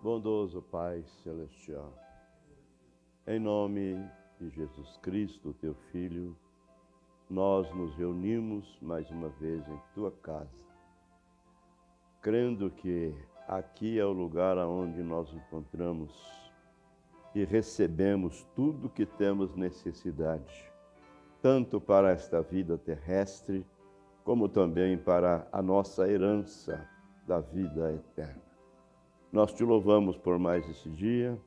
Bondoso Pai Celestial, em nome de Jesus Cristo, teu Filho, nós nos reunimos mais uma vez em tua casa, crendo que aqui é o lugar onde nós encontramos e recebemos tudo que temos necessidade, tanto para esta vida terrestre, como também para a nossa herança da vida eterna. Nós te louvamos por mais esse dia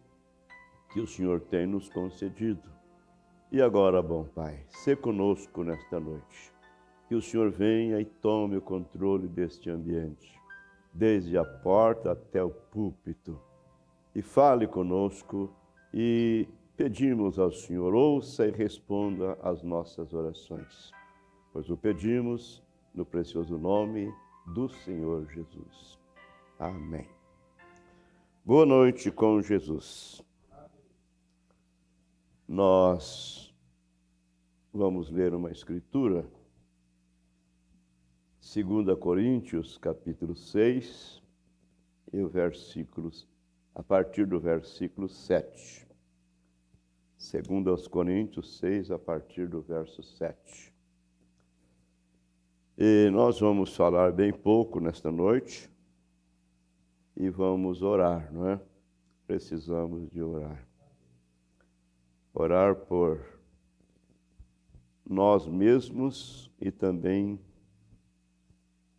que o Senhor tem nos concedido. E agora, bom Pai, sê conosco nesta noite. Que o Senhor venha e tome o controle deste ambiente, desde a porta até o púlpito. E fale conosco e pedimos ao Senhor, ouça e responda às nossas orações. Pois o pedimos no precioso nome do Senhor Jesus. Amém. Boa noite com Jesus. Nós vamos ler uma escritura, 2 Coríntios, capítulo 6, e a partir do versículo 7. 2 Coríntios 6, a partir do verso 7. E nós vamos falar bem pouco nesta noite e vamos orar, não é? Precisamos de orar. Orar por nós mesmos e também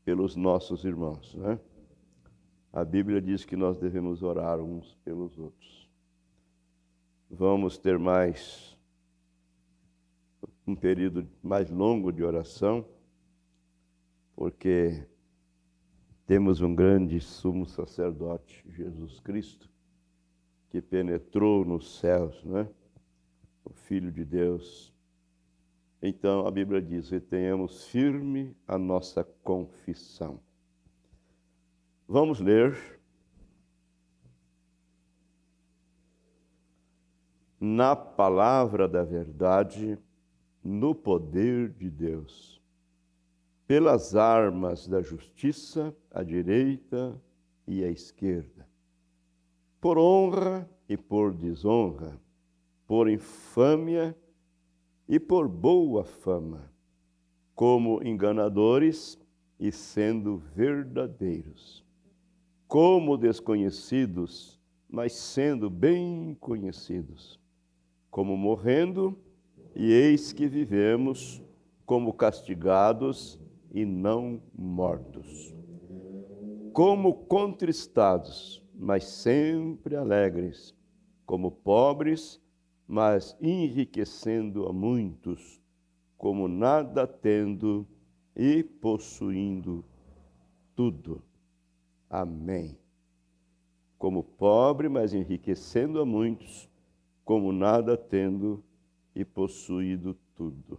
pelos nossos irmãos, né? A Bíblia diz que nós devemos orar uns pelos outros. Vamos ter um período mais longo de oração, porque temos um grande sumo sacerdote, Jesus Cristo, que penetrou nos céus, né? O Filho de Deus. Então, a Bíblia diz: retenhamos firme a nossa confissão. Vamos ler. Na palavra da verdade, no poder de Deus, pelas armas da justiça, à direita e à esquerda, por honra e por desonra, por infâmia e por boa fama, como enganadores e sendo verdadeiros, como desconhecidos, mas sendo bem conhecidos, como morrendo, e eis que vivemos, como castigados e não mortos, como contristados, mas sempre alegres, como pobres, mas enriquecendo a muitos, como nada tendo e possuindo tudo. Amém. Como pobre, mas enriquecendo a muitos, como nada tendo e possuído tudo.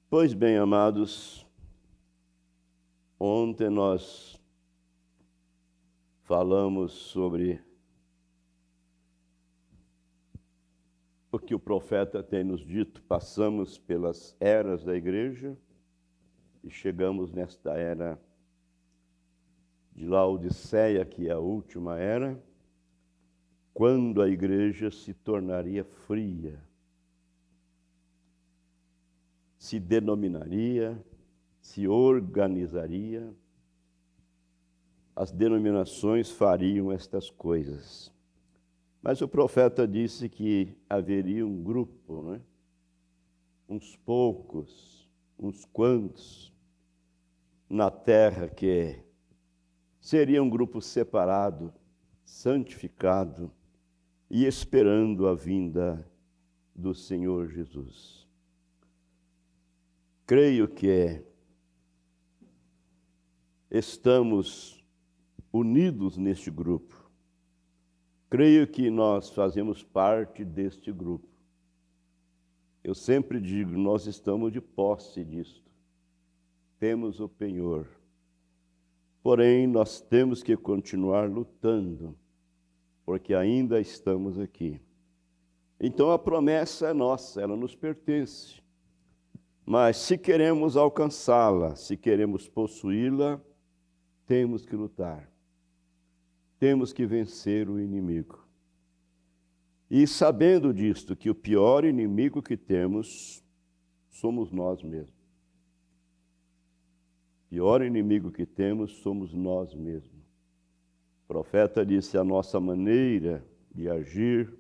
Pois bem, amados, ontem nós falamos sobre o que o profeta tem nos dito. Passamos pelas eras da igreja e chegamos nesta era de Laodiceia, que é a última era, quando a igreja se tornaria fria, se denominaria, se organizaria, as denominações fariam estas coisas. Mas o profeta disse que haveria um grupo, né? Uns poucos, uns quantos, na terra que seria um grupo separado, santificado e esperando a vinda do Senhor Jesus. Creio que estamos unidos neste grupo. Creio que nós fazemos parte deste grupo. Eu sempre digo, nós estamos de posse disto. Temos o penhor. Porém, nós temos que continuar lutando, porque ainda estamos aqui. Então a promessa é nossa, ela nos pertence. Mas se queremos alcançá-la, se queremos possuí-la, temos que lutar. temos que vencer o inimigo. E sabendo disto, que o pior inimigo que temos somos nós mesmos. O pior inimigo que temos somos nós mesmos. O profeta disse a nossa maneira de agir,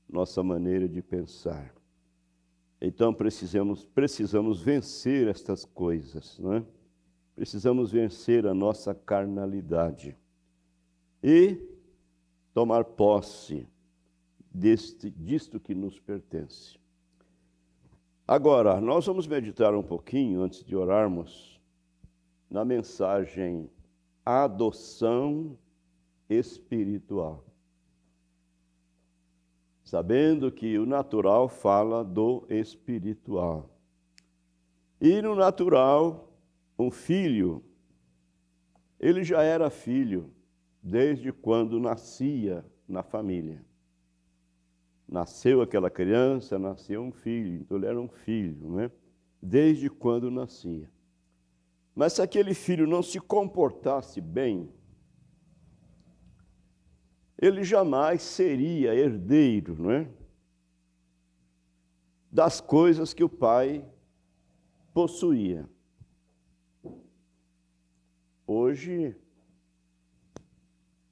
nossa maneira de pensar. Então precisamos vencer estas coisas, não é? Precisamos vencer a nossa carnalidade e tomar posse disto que nos pertence. Agora, nós vamos meditar um pouquinho, antes de orarmos, na mensagem adoção espiritual. Sabendo que o natural fala do espiritual. E no natural, um filho, ele já era filho desde quando nascia na família. Nasceu aquela criança, nasceu um filho, então ele era um filho, né? Desde quando nascia. Mas se aquele filho não se comportasse bem, ele jamais seria herdeiro, não é? Das coisas que o pai possuía. Hoje,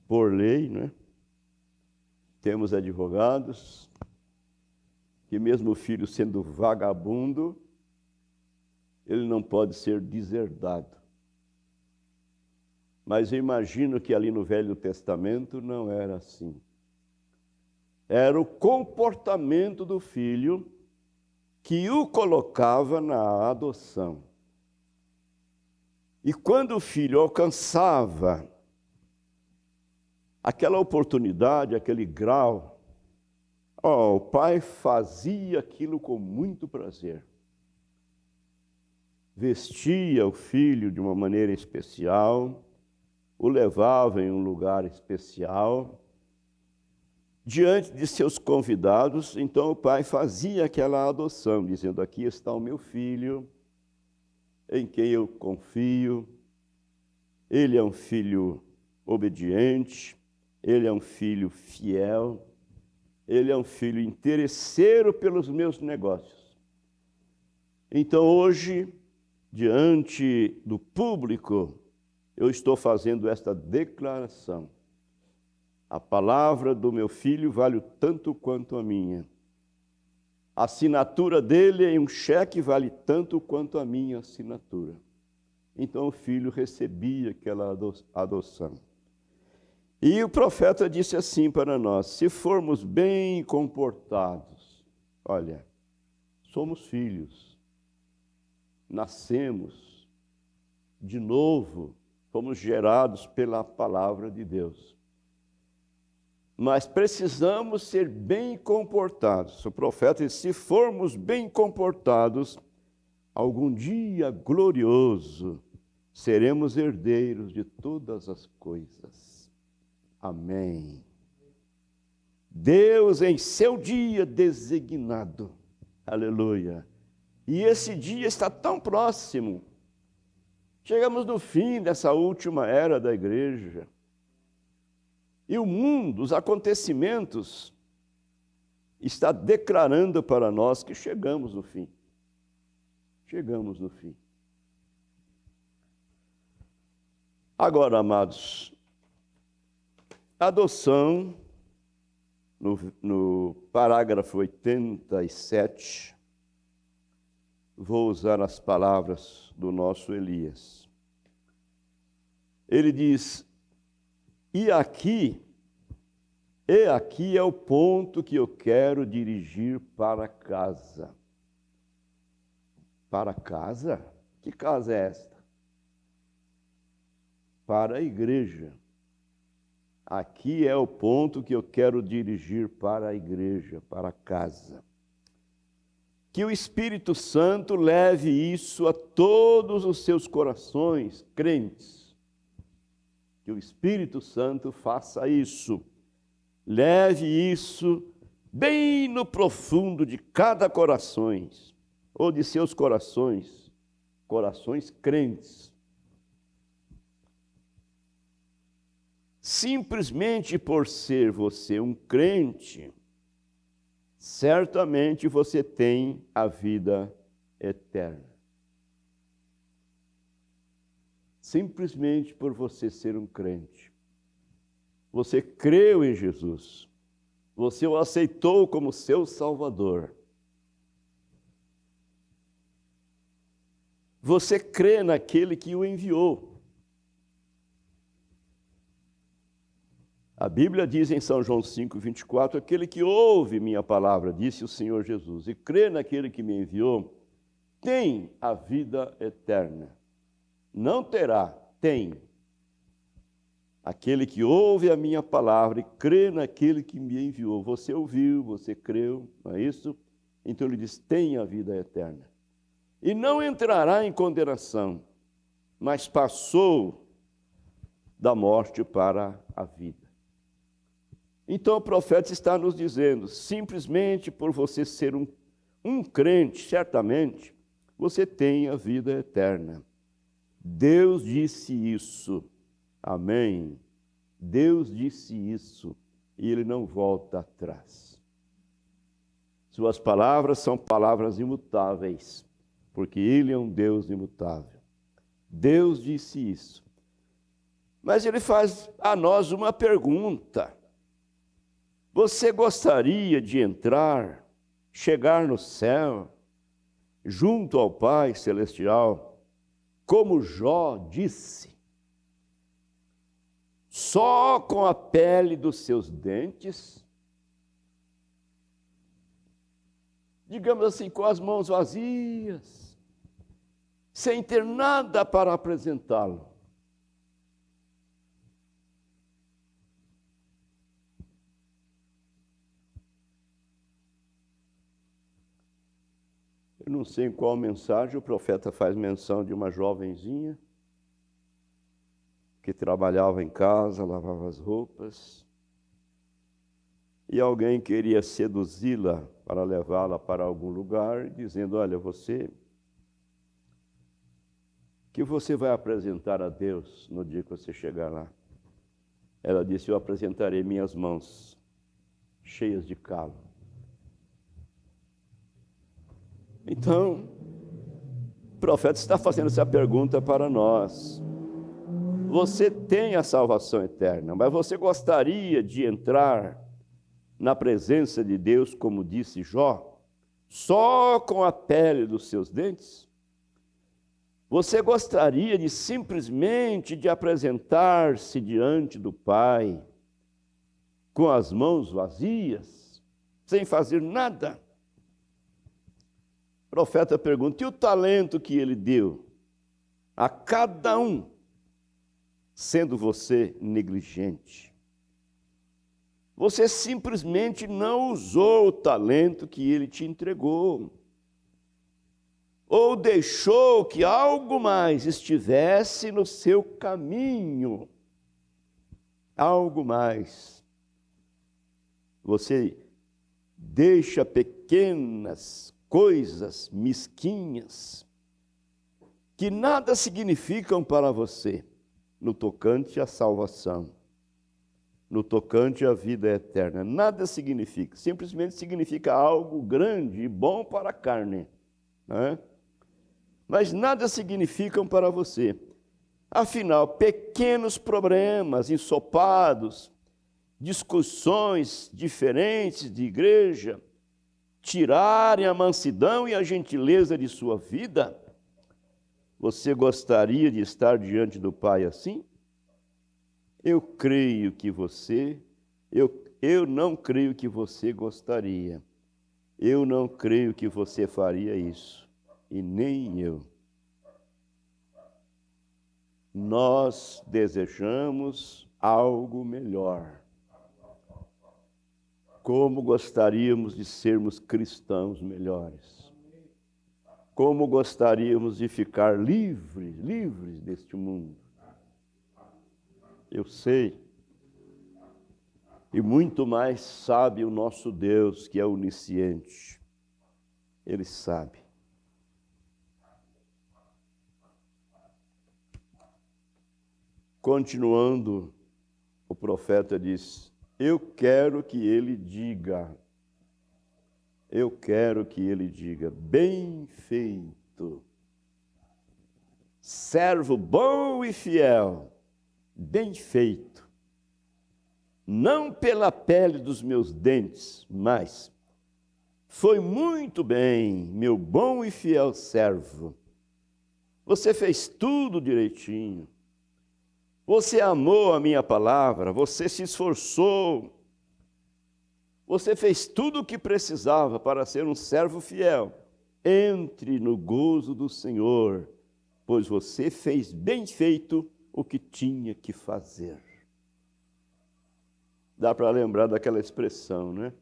por lei, não é? Temos advogados que mesmo o filho sendo vagabundo, ele não pode ser deserdado. Mas eu imagino que ali no Velho Testamento não era assim. Era o comportamento do filho que o colocava na adoção. E quando o filho alcançava aquela oportunidade, aquele grau, o pai fazia aquilo com muito prazer. Vestia o filho de uma maneira especial, o levava em um lugar especial, diante de seus convidados. Então o pai fazia aquela adoção, dizendo: aqui está o meu filho, em quem eu confio, ele é um filho obediente, ele é um filho fiel, ele é um filho interesseiro pelos meus negócios. Então hoje, diante do público, eu estou fazendo esta declaração: a palavra do meu filho vale tanto quanto a minha. A assinatura dele em um cheque vale tanto quanto a minha assinatura. Então o filho recebia aquela adoção. E o profeta disse assim para nós: se formos bem comportados, olha, somos filhos, nascemos de novo, fomos gerados pela palavra de Deus. Mas precisamos ser bem comportados. O profeta disse: se formos bem comportados, algum dia glorioso seremos herdeiros de todas as coisas. Amém. Deus em seu dia designado. Aleluia. E esse dia está tão próximo. Chegamos no fim dessa última era da igreja. E o mundo, os acontecimentos, está declarando para nós que chegamos no fim. Chegamos no fim. Agora, amados, adoção, no parágrafo 87, vou usar as palavras do nosso Elias. Ele diz: e aqui é o ponto que eu quero dirigir para casa. Para casa? Que casa é esta? Para a igreja. Aqui é o ponto que eu quero dirigir para a igreja, para a casa. Que o Espírito Santo leve isso a todos os seus corações crentes. Que o Espírito Santo faça isso. Leve isso bem no profundo de cada coração, ou de seus corações crentes. simplesmente por ser você um crente, certamente você tem a vida eterna. Simplesmente por você ser um crente. Você creu em Jesus. Você o aceitou como seu Salvador. Você crê naquele que o enviou. A Bíblia diz em São João 5:24, aquele que ouve minha palavra, disse o Senhor Jesus, e crê naquele que me enviou, tem a vida eterna. Não terá, tem. Aquele que ouve a minha palavra e crê naquele que me enviou. Você ouviu, você creu, não é isso? Então ele diz, tem a vida eterna. E não entrará em condenação, mas passou da morte para a vida. Então o profeta está nos dizendo, simplesmente por você ser um crente, certamente, você tem a vida eterna. Deus disse isso. Amém. Deus disse isso e Ele não volta atrás. Suas palavras são palavras imutáveis, porque Ele é um Deus imutável. Deus disse isso. Mas Ele faz a nós uma pergunta. Você gostaria de entrar, chegar no céu, junto ao Pai Celestial, como Jó disse? Só com a pele dos seus dentes, digamos assim, com as mãos vazias, sem ter nada para apresentá-lo. Eu não sei em qual mensagem o profeta faz menção de uma jovenzinha que trabalhava em casa, lavava as roupas, e alguém queria seduzi-la para levá-la para algum lugar, dizendo, olha, o que você vai apresentar a Deus no dia que você chegar lá? Ela disse, eu apresentarei minhas mãos cheias de calo. Então, o profeta está fazendo essa pergunta para nós. Você tem a salvação eterna, mas você gostaria de entrar na presença de Deus, como disse Jó, só com a pele dos seus dentes? Você gostaria de simplesmente de apresentar-se diante do Pai com as mãos vazias, sem fazer nada? O profeta pergunta, e o talento que ele deu a cada um, sendo você negligente? Você simplesmente não usou o talento que ele te entregou. Ou deixou que algo mais estivesse no seu caminho. Algo mais. Você deixa pequenas coisas mesquinhas que nada significam para você no tocante à salvação, no tocante à vida eterna. Nada significa, simplesmente significa algo grande e bom para a carne, né? Mas nada significam para você. Afinal, pequenos problemas, ensopados, discussões diferentes de igreja, tirarem a mansidão e a gentileza de sua vida? Você gostaria de estar diante do Pai assim? Eu creio que eu não creio que você gostaria. Eu não creio que você faria isso. E nem eu. Nós desejamos algo melhor. Como gostaríamos de sermos cristãos melhores. Como gostaríamos de ficar livres deste mundo. Eu sei. E muito mais sabe o nosso Deus, que é onisciente. Ele sabe. Continuando, o profeta disse: eu quero que ele diga, bem feito, servo bom e fiel, bem feito, não pela pele dos meus dentes, mas foi muito bem, meu bom e fiel servo. Você fez tudo direitinho. Você amou a minha palavra, você se esforçou. Você fez tudo o que precisava para ser um servo fiel. Entre no gozo do Senhor, pois você fez bem feito o que tinha que fazer. Dá para lembrar daquela expressão, né?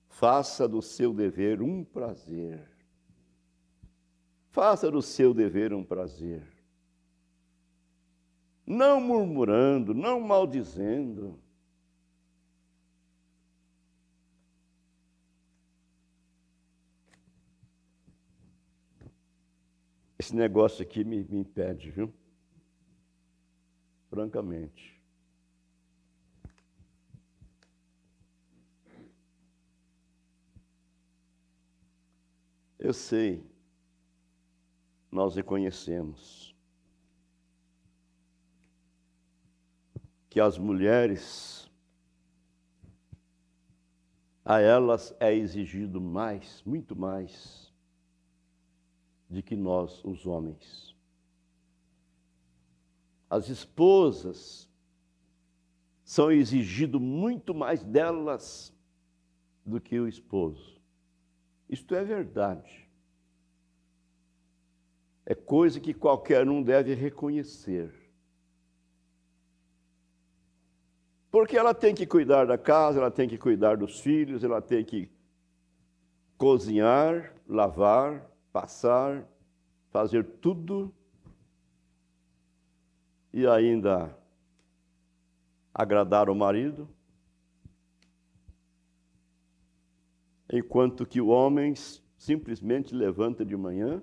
Faça do seu dever um prazer. Faça do seu dever um prazer. Não murmurando, não maldizendo. Esse negócio aqui me impede, viu? Francamente. Eu sei, nós reconhecemos que as mulheres, a elas é exigido mais, muito mais, de que nós, os homens. As esposas são exigido muito mais delas do que o esposo. Isto é verdade. É coisa que qualquer um deve reconhecer. Porque ela tem que cuidar da casa, ela tem que cuidar dos filhos, ela tem que cozinhar, lavar, passar, fazer tudo e ainda agradar o marido. Enquanto que o homem simplesmente levanta de manhã,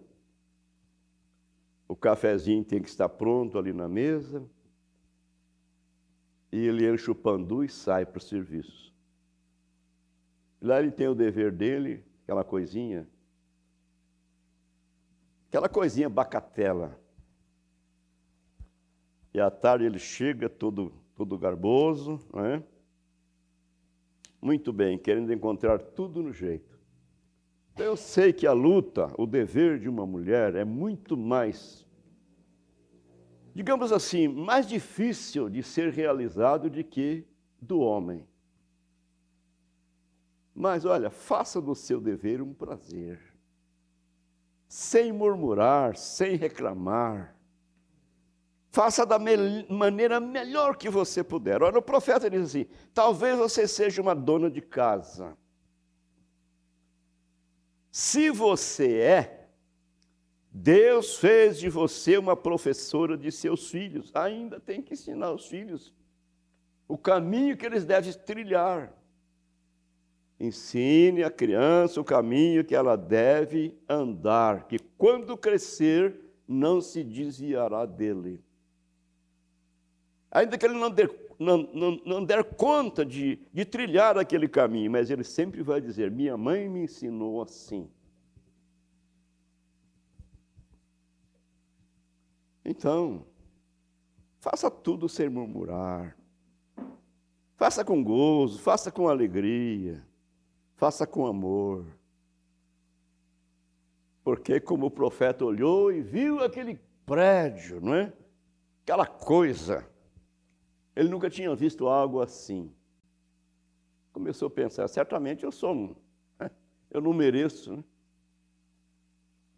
o cafezinho tem que estar pronto ali na mesa, e ele enche o pandu e sai para o serviço. Lá ele tem o dever dele, aquela coisinha bacatela. E à tarde ele chega todo garboso, não é? Muito bem, querendo encontrar tudo no jeito. Então, eu sei que a luta, o dever de uma mulher é muito mais, digamos assim, mais difícil de ser realizado do que do homem. Mas, olha, faça do seu dever um prazer. Sem murmurar, sem reclamar. Faça da maneira melhor que você puder. Olha, o profeta diz assim: talvez você seja uma dona de casa. Se você é, Deus fez de você uma professora de seus filhos. Ainda tem que ensinar os filhos o caminho que eles devem trilhar. Ensine a criança o caminho que ela deve andar, que quando crescer não se desviará dele. Ainda que ele não der conta de trilhar aquele caminho, mas ele sempre vai dizer: minha mãe me ensinou assim. Então, faça tudo sem murmurar. Faça com gozo, faça com alegria, faça com amor. Porque como o profeta olhou e viu aquele prédio, não é? Aquela coisa. Ele nunca tinha visto algo assim. Começou a pensar: certamente eu não mereço, né?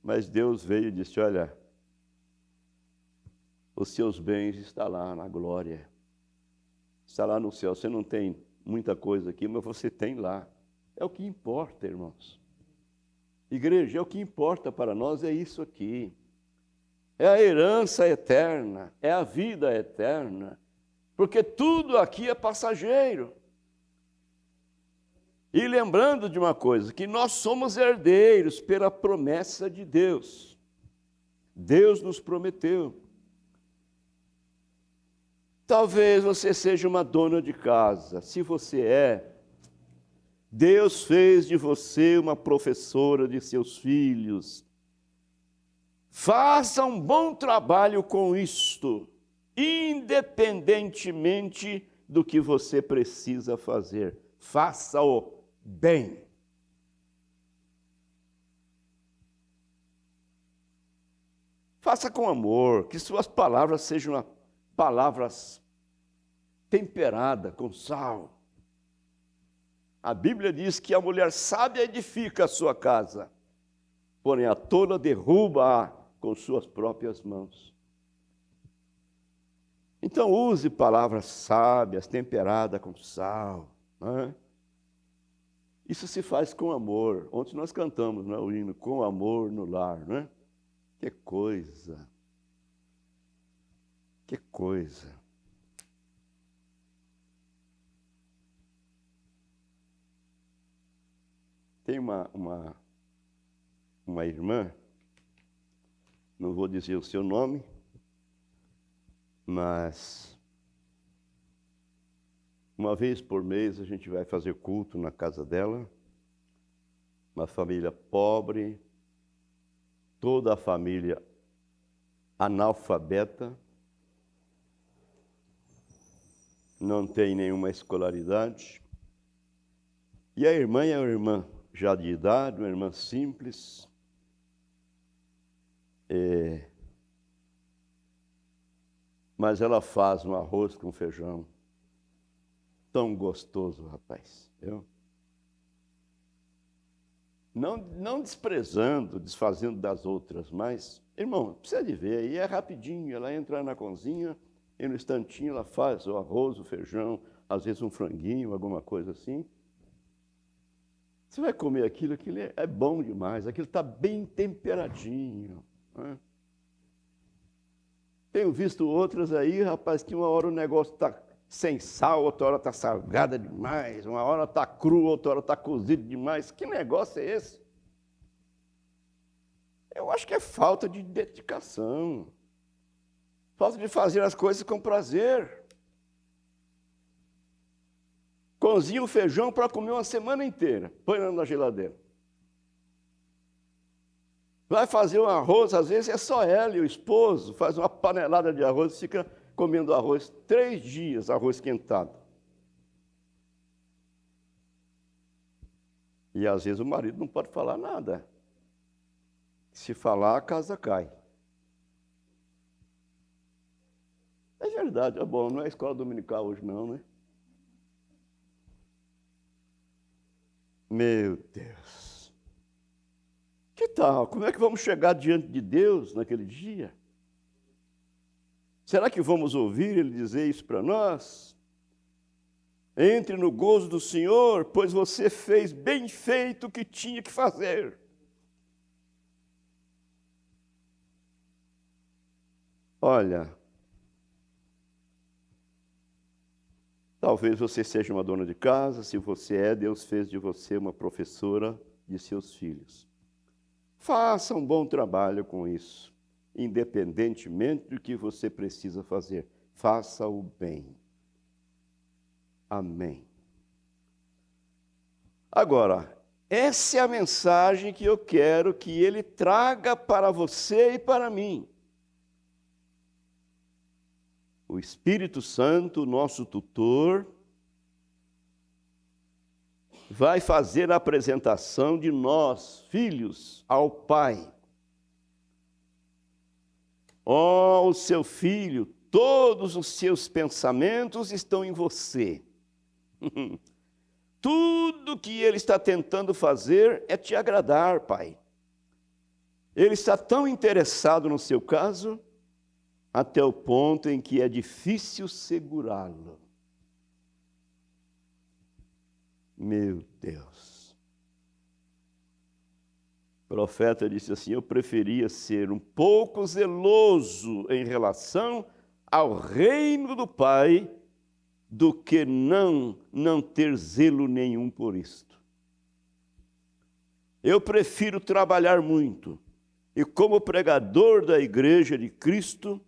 Mas Deus veio e disse: olha, os seus bens estão lá na glória. Está lá no céu. Você não tem muita coisa aqui, mas você tem lá. É o que importa, irmãos. Igreja, é o que importa para nós, é isso aqui. É a herança eterna, é a vida eterna. Porque tudo aqui é passageiro. E lembrando de uma coisa, que nós somos herdeiros pela promessa de Deus. Deus nos prometeu. Talvez você seja uma dona de casa. Se você é, Deus fez de você uma professora de seus filhos. Faça um bom trabalho com isto, independentemente do que você precisa fazer. Faça-o bem. Faça com amor, que suas palavras sejam palavras temperadas com sal. A Bíblia diz que a mulher sábia edifica a sua casa, porém a tola derruba-a com suas próprias mãos. Então use palavras sábias, temperadas com sal. Né? Isso se faz com amor. Ontem nós cantamos, né, o hino Com Amor no Lar. Né? Que coisa! Que coisa! Tem uma irmã, não vou dizer o seu nome, mas uma vez por mês a gente vai fazer culto na casa dela, uma família pobre, toda a família analfabeta, não tem nenhuma escolaridade, e a irmã é uma irmã já de idade, uma irmã simples, mas ela faz um arroz com feijão tão gostoso, rapaz. Viu? Não desprezando, desfazendo das outras, mas, irmão, precisa de ver, aí é rapidinho, ela entra na cozinha e no instantinho ela faz o arroz, o feijão, às vezes um franguinho, alguma coisa assim. Você vai comer aquilo é bom demais, aquilo está bem temperadinho. Né? Tenho visto outras aí, rapaz, que uma hora o negócio está sem sal, outra hora está salgada demais, uma hora está cru, outra hora está cozido demais. Que negócio é esse? Eu acho que é falta de dedicação, falta de fazer as coisas com prazer. Cozinha o feijão para comer uma semana inteira, põe na geladeira. Vai fazer um arroz, às vezes é só ela e o esposo, faz uma panelada de arroz, fica comendo arroz 3 dias, arroz esquentado. E às vezes o marido não pode falar nada. Se falar, a casa cai. É verdade, é bom, não é escola dominical hoje não, né? Meu Deus! Que tal? Como é que vamos chegar diante de Deus naquele dia? Será que vamos ouvir Ele dizer isso para nós? Entre no gozo do Senhor, pois você fez bem feito o que tinha que fazer. Olha, talvez você seja uma dona de casa, se você é, Deus fez de você uma professora de seus filhos. Faça um bom trabalho com isso, independentemente do que você precisa fazer. Faça o bem. Amém. Agora, essa é a mensagem que eu quero que ele traga para você e para mim. O Espírito Santo, nosso tutor, vai fazer a apresentação de nós, filhos, ao Pai. Ó, o seu filho, todos os seus pensamentos estão em você. Tudo que ele está tentando fazer é te agradar, Pai. Ele está tão interessado no seu caso, até o ponto em que é difícil segurá-lo. Meu Deus. O profeta disse assim: eu preferia ser um pouco zeloso em relação ao reino do Pai do que não ter zelo nenhum por isto. Eu prefiro trabalhar muito e, como pregador da igreja de Cristo,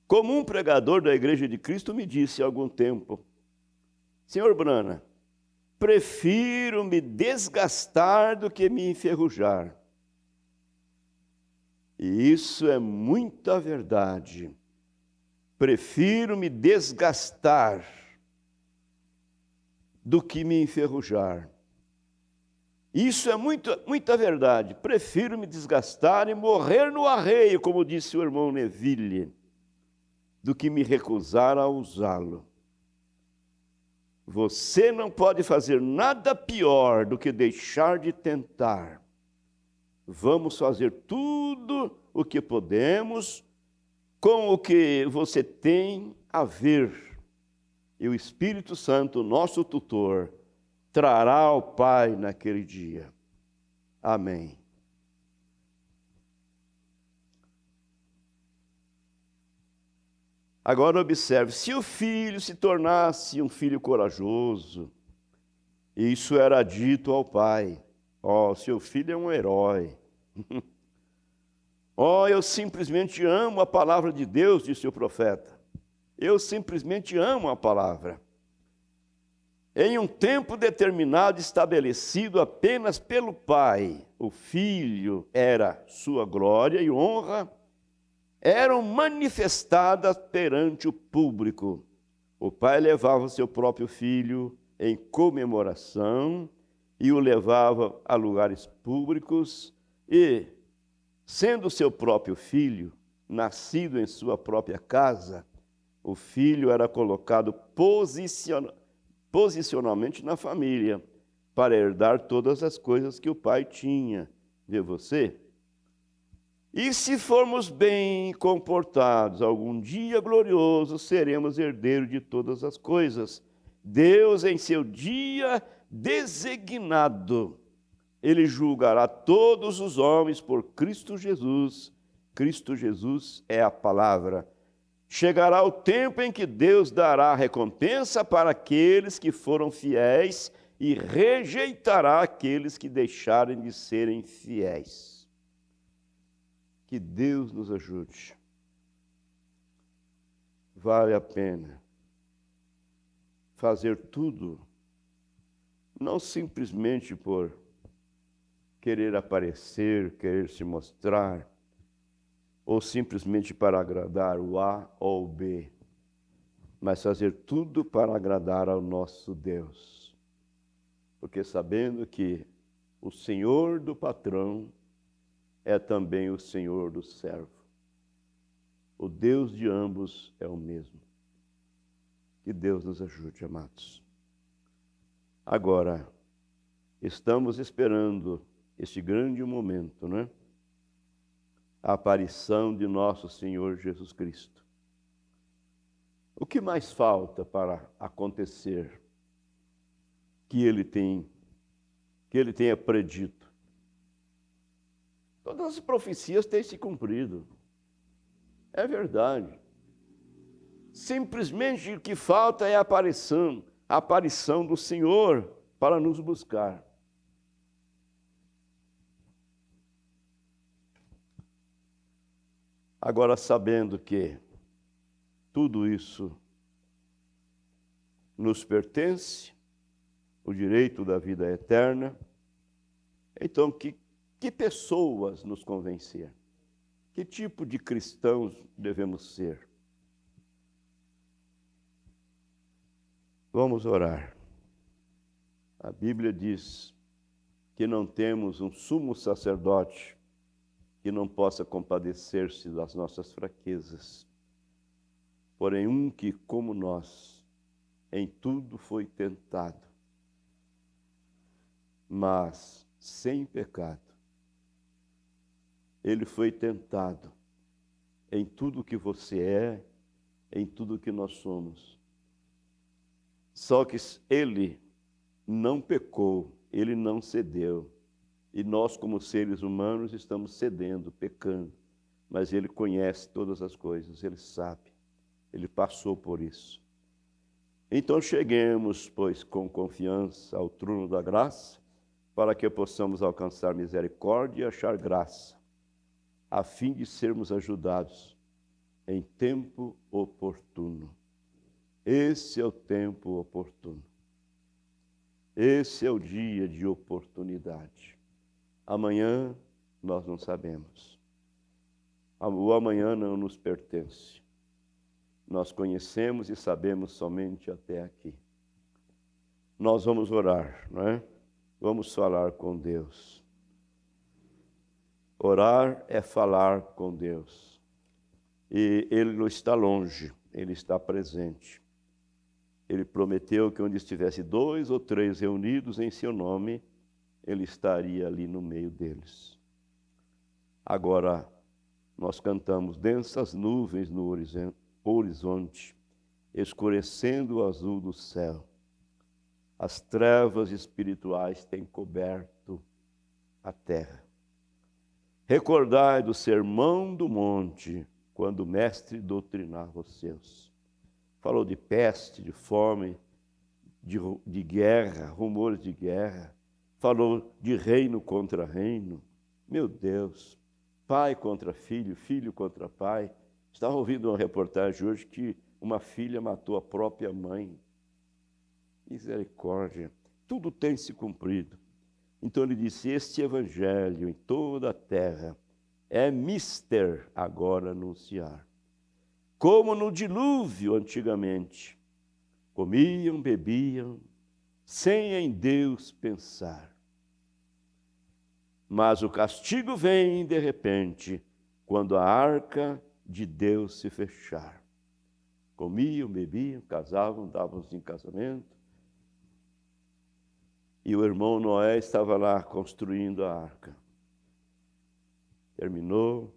Como um pregador da Igreja de Cristo me disse há algum tempo: Senhor Brana, prefiro me desgastar do que me enferrujar. E isso é muita verdade. Prefiro me desgastar do que me enferrujar. Isso é muita verdade. Prefiro me desgastar e morrer no arreio, como disse o irmão Neville, do que me recusar a usá-lo. Você não pode fazer nada pior do que deixar de tentar. Vamos fazer tudo o que podemos com o que você tem a ver. E o Espírito Santo, nosso tutor, trará ao Pai naquele dia. Amém. Agora observe, se o filho se tornasse um filho corajoso, isso era dito ao pai: ó, seu filho é um herói. Ó, eu simplesmente amo a palavra de Deus, disse o profeta. Eu simplesmente amo a palavra. Em um tempo determinado, estabelecido apenas pelo pai, o filho era sua glória e honra, eram manifestadas perante o público. O pai levava o seu próprio filho em comemoração e o levava a lugares públicos e, sendo seu próprio filho, nascido em sua própria casa, o filho era colocado posicionalmente na família para herdar todas as coisas que o pai tinha. Vê você? E se formos bem comportados, algum dia glorioso seremos herdeiros de todas as coisas. Deus, em seu dia designado, Ele julgará todos os homens por Cristo Jesus. Cristo Jesus é a palavra. Chegará o tempo em que Deus dará recompensa para aqueles que foram fiéis e rejeitará aqueles que deixarem de serem fiéis. Que Deus nos ajude. Vale a pena fazer tudo, não simplesmente por querer aparecer, querer se mostrar, ou simplesmente para agradar o A ou o B, mas fazer tudo para agradar ao nosso Deus. Porque sabendo que o Senhor do patrão é também o Senhor do servo. O Deus de ambos é o mesmo. Que Deus nos ajude, amados. Agora, estamos esperando este grande momento, né? A aparição de nosso Senhor Jesus Cristo. O que mais falta para acontecer que Ele tenha predito? Todas as profecias têm se cumprido. É verdade. Simplesmente o que falta é a aparição do Senhor para nos buscar. Agora, sabendo que tudo isso nos pertence, o direito da vida eterna, então que pessoas nos convencer? Que tipo de cristãos devemos ser? Vamos orar. A Bíblia diz que não temos um sumo sacerdote que não possa compadecer-se das nossas fraquezas, porém um que, como nós, em tudo foi tentado, mas sem pecado. Ele foi tentado em tudo que você é, em tudo que nós somos. Só que ele não pecou, ele não cedeu. E nós, como seres humanos, estamos cedendo, pecando. Mas ele conhece todas as coisas, ele sabe, ele passou por isso. Então cheguemos, pois, com confiança ao trono da graça, para que possamos alcançar misericórdia e achar graça, a fim de sermos ajudados em tempo oportuno. Esse é o tempo oportuno. Esse é o dia de oportunidade. Amanhã nós não sabemos. O amanhã não nos pertence. Nós conhecemos e sabemos somente até aqui. Nós vamos orar, não é? Vamos falar com Deus. Orar é falar com Deus. E Ele não está longe, Ele está presente. Ele prometeu que onde estivesse 2 ou 3 reunidos em seu nome, Ele estaria ali no meio deles. Agora, nós cantamos densas nuvens no horizonte, escurecendo o azul do céu. As trevas espirituais têm coberto a terra. Recordai do sermão do monte, quando o mestre doutrinava os seus. Falou de peste, de fome, de guerra, rumores de guerra. Falou de reino contra reino. Meu Deus, pai contra filho, filho contra pai. Estava ouvindo uma reportagem hoje que uma filha matou a própria mãe. Misericórdia, tudo tem se cumprido. Então ele disse, este evangelho em toda a terra é mister agora anunciar. Como no dilúvio antigamente, comiam, bebiam, sem em Deus pensar. Mas o castigo vem de repente, quando a arca de Deus se fechar. Comiam, bebiam, casavam, davam-se em casamento. E o irmão Noé estava lá construindo a arca. Terminou,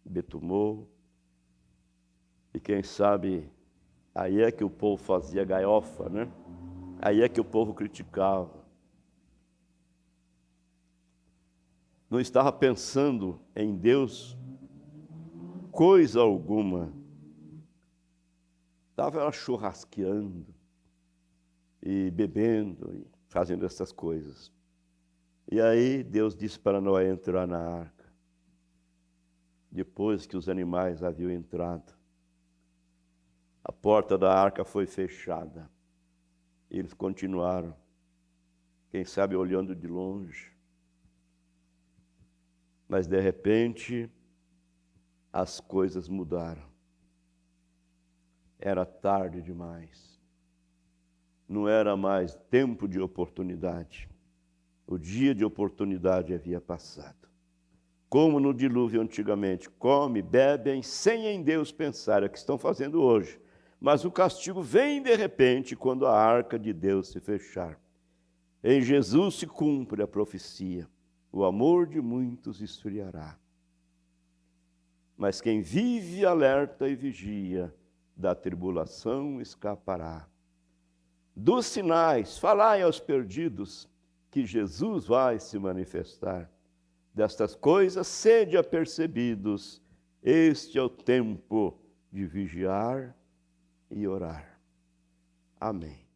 betumou. E quem sabe, aí é que o povo fazia gaiofa, né? Aí é que o povo criticava. Não estava pensando em Deus coisa alguma. Estava churrasqueando e bebendo e fazendo essas coisas. E aí Deus disse para Noé entrar na arca. Depois que os animais haviam entrado, a porta da arca foi fechada. Eles continuaram, quem sabe olhando de longe. Mas de repente, as coisas mudaram. Era tarde demais. Não era mais tempo de oportunidade. O dia de oportunidade havia passado. Como no dilúvio antigamente, come, bebem, sem em Deus pensar, é o que estão fazendo hoje. Mas o castigo vem de repente quando a arca de Deus se fechar. Em Jesus se cumpre a profecia. O amor de muitos esfriará. Mas quem vive alerta e vigia, da tribulação escapará. Dos sinais, falai aos perdidos, que Jesus vai se manifestar. Destas coisas, sede apercebidos, este é o tempo de vigiar e orar. Amém.